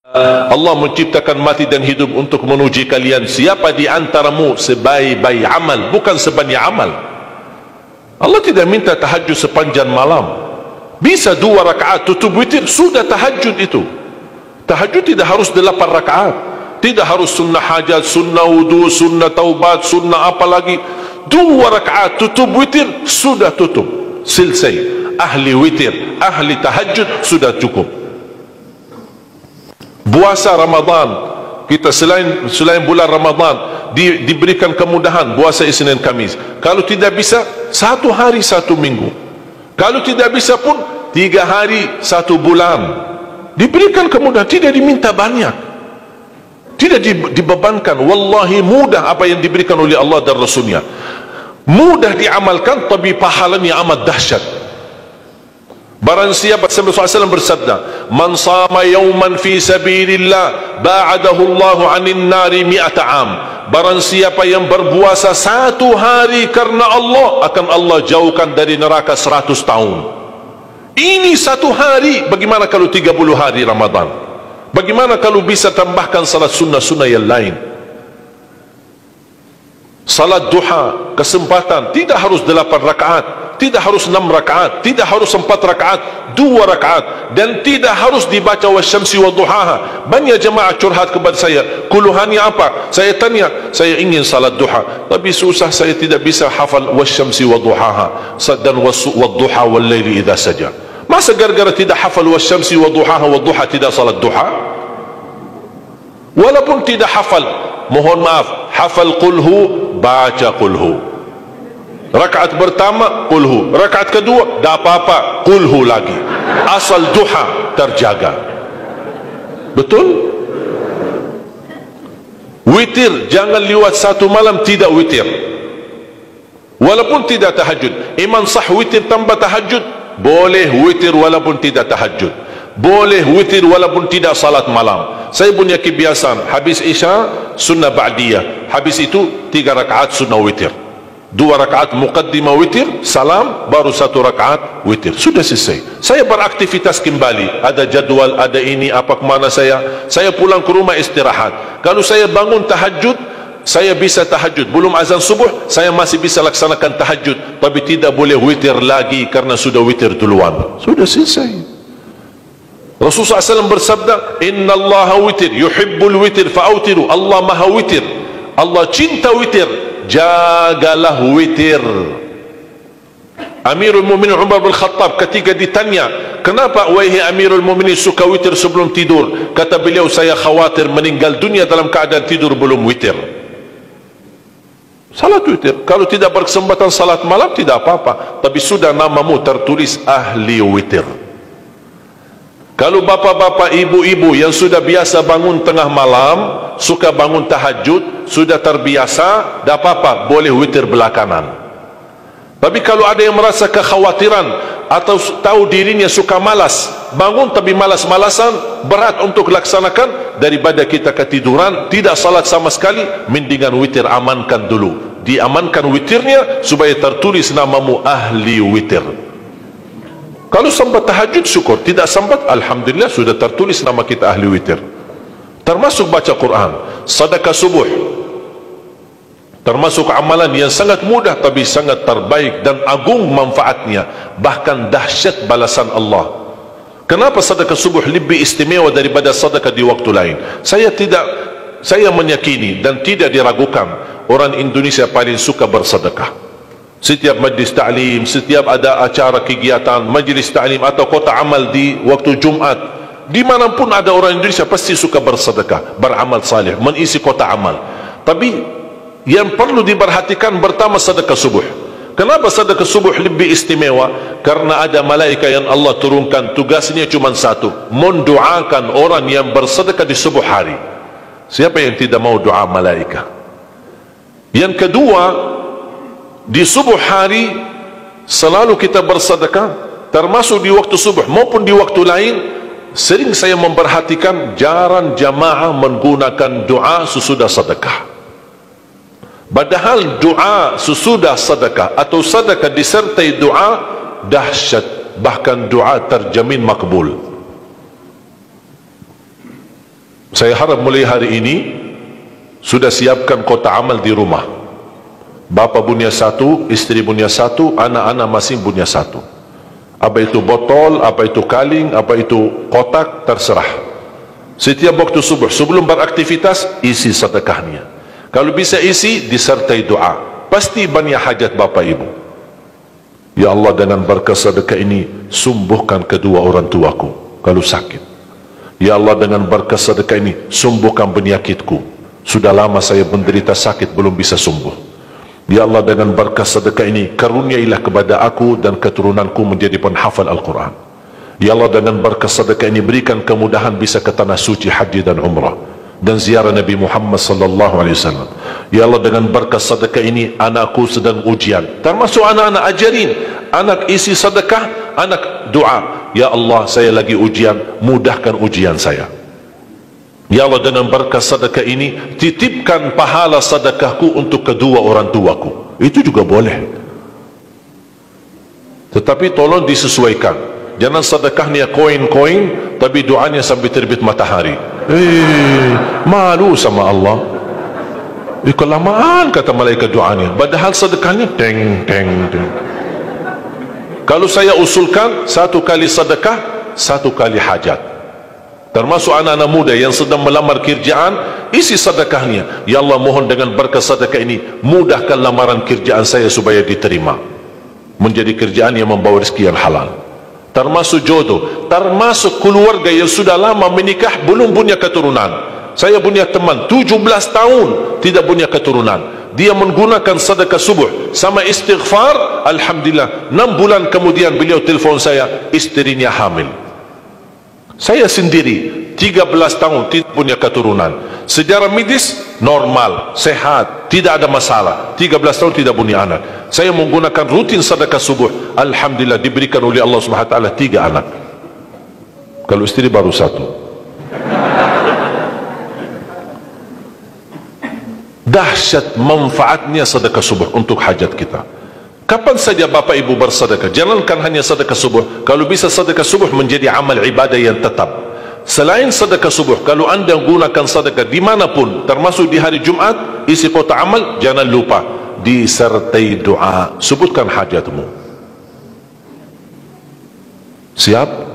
Allah menciptakan mati dan hidup untuk menuji kalian. Siapa di antaramu sebaik-baik amal, bukan sebanyak amal. Allah tidak minta tahajud sepanjang malam. Bisa 2 rakaat tutup witir, sudah tahajud itu. Tahajud tidak harus 8 rakaat, tidak harus sunnah hajat, sunnah wudu, sunnah taubat, sunnah apa lagi. 2 rakaat tutup witir, sudah tutup, selesai. Ahli witir, ahli tahajud sudah cukup. Puasa Ramadan, kita selain bulan Ramadan diberikan kemudahan puasa Isnin Kamis. Kalau tidak bisa 1 hari 1 minggu, kalau tidak bisa pun 3 hari 1 bulan. Diberikan kemudahan, tidak diminta banyak, tidak dibebankan. Wallahi mudah apa yang diberikan oleh Allah dan Rasulnya, mudah diamalkan, tapi pahalanya amat dahsyat. Barang siapa, Rasulullah SAW bersabda, man sama yawman fi sabilillah ba'adahu Allahu 'anil nari 100 am. Barang siapa yang berpuasa 1 hari karena Allah, akan Allah jauhkan dari neraka 100 tahun. Ini 1 hari. Bagaimana kalau 30 hari Ramadan? Bagaimana kalau bisa tambahkan salat sunnah-sunnah yang lain? Salat duha, kesempatan, tidak harus 8 rakaat, tidak harus 6 rakaat, tidak harus 4 rakaat, 2 rakaat, dan tidak harus dibaca wasyamsi wa duhaha. Banyak jemaah curhat kepada saya, keluhannya apa? Saya tanya, saya ingin salat duha, tapi susah, saya tidak bisa hafal wasyamsi wa duhaha dan wadduha wal laili idza saja. Masa gara-gara tidak hafal wasyamsi wa duhaha wa duha tidak salat duha? Walaupun tidak hafal, mohon maaf, hafal qulhu, baca qulhu. Rakaat pertama qulhu, rakaat kedua tak apa-apa, qulhu lagi. Asal duha terjaga. Betul? Witir jangan lewat 1 malam tidak witir, walaupun tidak tahajud. Iman sah witir tambah tahajud, boleh witir walaupun tidak tahajud, boleh witir walaupun tidak salat malam. Saya punya kebiasaan, habis isya sunnah ba'diyah, habis itu 3 rakaat sunnah witir, 2 rakaat muqaddimah witir, salam, baru 1 rakaat witir, sudah selesai. Saya beraktivitas kembali, ada jadwal, ada ini, apa kemana saya pulang ke rumah istirahat. Kalau saya bangun tahajud, saya bisa tahajud, belum azan subuh saya masih bisa laksanakan tahajud, tapi tidak boleh witir lagi karena sudah witir duluan, sudah selesai. Rasulullah SAW bersabda, Inna Allah witir, yuhibbul witir fa'autiru. Allah maha witir, Allah cinta witir, jagalah witir. Amirul Mu'minin Umar bin Khattab ketika ditanya, kenapa wahai Amirul Mu'minin suka witir sebelum tidur? Kata beliau, saya khawatir meninggal dunia dalam keadaan tidur belum witir. Salat witir, kalau tidak berkesempatan salat malam tidak apa-apa, tapi sudah namamu tertulis ahli witir. Kalau bapak-bapak, ibu-ibu yang sudah biasa bangun tengah malam, suka bangun tahajud, sudah terbiasa, tak apa-apa, boleh witir belakangan. Tapi kalau ada yang merasa kekhawatiran atau tahu dirinya suka malas, bangun tapi malas-malasan, berat untuk laksanakan, daripada kita ketiduran, tidak salat sama sekali, mendingan witir amankan dulu. Diamankan witirnya supaya tertulis namamu ahli witir. Kalau sempat tahajud syukur, tidak sempat alhamdulillah sudah tertulis nama kita ahli witir. Termasuk baca Quran, sedekah subuh, termasuk amalan yang sangat mudah tapi sangat terbaik dan agung manfaatnya, bahkan dahsyat balasan Allah. Kenapa sedekah subuh lebih istimewa daripada sedekah di waktu lain? Saya meyakini dan tidak diragukan, orang Indonesia paling suka bersedekah. Setiap majlis ta'lim, setiap ada acara kegiatan majlis ta'lim atau kota amal di waktu Jumat, dimanapun ada orang Indonesia pasti suka bersedekah, beramal salih, mengisi kota amal. Tapi yang perlu diperhatikan pertama sedekah subuh. Kenapa sedekah subuh lebih istimewa? Karena ada malaikat yang Allah turunkan, tugasnya cuma satu, mendoakan orang yang bersedekah di subuh hari. Siapa yang tidak mau doa malaikat? Yang kedua, di subuh hari selalu kita bersedekah, termasuk di waktu subuh maupun di waktu lain. Sering saya memperhatikan jarang jamaah menggunakan doa sesudah sedekah, padahal doa sesudah sedekah atau sedekah disertai doa dahsyat, bahkan doa terjamin makbul. Saya harap mulai hari ini sudah siapkan kotak amal di rumah. Bapa punya satu, istri punya satu, anak-anak masing punya satu. Apa itu botol, apa itu kaling, apa itu kotak, terserah. Setiap waktu subuh sebelum beraktivitas, isi sedekahnya. Kalau bisa isi disertai doa, pasti banyak hajat bapa ibu. Ya Allah, dengan berkah sedekah ini sembuhkan kedua orang tuaku kalau sakit. Ya Allah, dengan berkah sedekah ini sembuhkan penyakitku, sudah lama saya menderita sakit belum bisa sembuh. Ya Allah, dengan berkah sedekah ini karuniailah kepada aku dan keturunanku menjadi penghafal Al-Quran. Ya Allah, dengan berkah sedekah ini berikan kemudahan bisa ke tanah suci haji dan umrah dan ziarah Nabi Muhammad sallallahu alaihi wasallam. Ya Allah, dengan berkah sedekah ini anakku sedang ujian, termasuk anak-anak, ajarin anak isi sedekah, anak doa, ya Allah saya lagi ujian, mudahkan ujian saya. Ya Allah, dengan berkah sedekah ini titipkan pahala sedekahku untuk kedua orang tuaku. Itu juga boleh, tetapi tolong disesuaikan. Jangan sedekahnya koin-koin tapi doanya sampai terbit matahari. Malu sama Allah. Kelamaan kata malaikat doanya, padahal sedekahnya teng teng teng. Kalau saya usulkan, satu kali sedekah, satu kali hajat. Termasuk anak-anak muda yang sedang melamar kerjaan, isi sedekahnya. Ya Allah, mohon dengan berkah sedekah ini mudahkan lamaran kerjaan saya supaya diterima, menjadi kerjaan yang membawa rezeki yang halal. Termasuk jodoh, termasuk keluarga yang sudah lama menikah belum punya keturunan. Saya punya teman 17 tahun tidak punya keturunan. Dia menggunakan sedekah subuh sama istighfar, alhamdulillah 6 bulan kemudian beliau telefon saya, istrinya hamil. Saya sendiri 13 tahun tidak punya keturunan. Secara medis normal, sehat, tidak ada masalah. 13 tahun tidak punya anak. Saya menggunakan rutin sedekah subuh, alhamdulillah diberikan oleh Allah Subhanahu wa taala 3 anak. Kalau istri baru 1. Dahsyat manfaatnya sedekah subuh untuk hajat kita. Kapan saja Bapak Ibu bersedekah, jangankan hanya sedekah subuh, kalau bisa sedekah subuh menjadi amal ibadah yang tetap. Selain sedekah subuh, kalau anda gunakan sedekah dimanapun, termasuk di hari Jumat, isi kotak amal, jangan lupa disertai doa. Sebutkan hajatmu. Siap?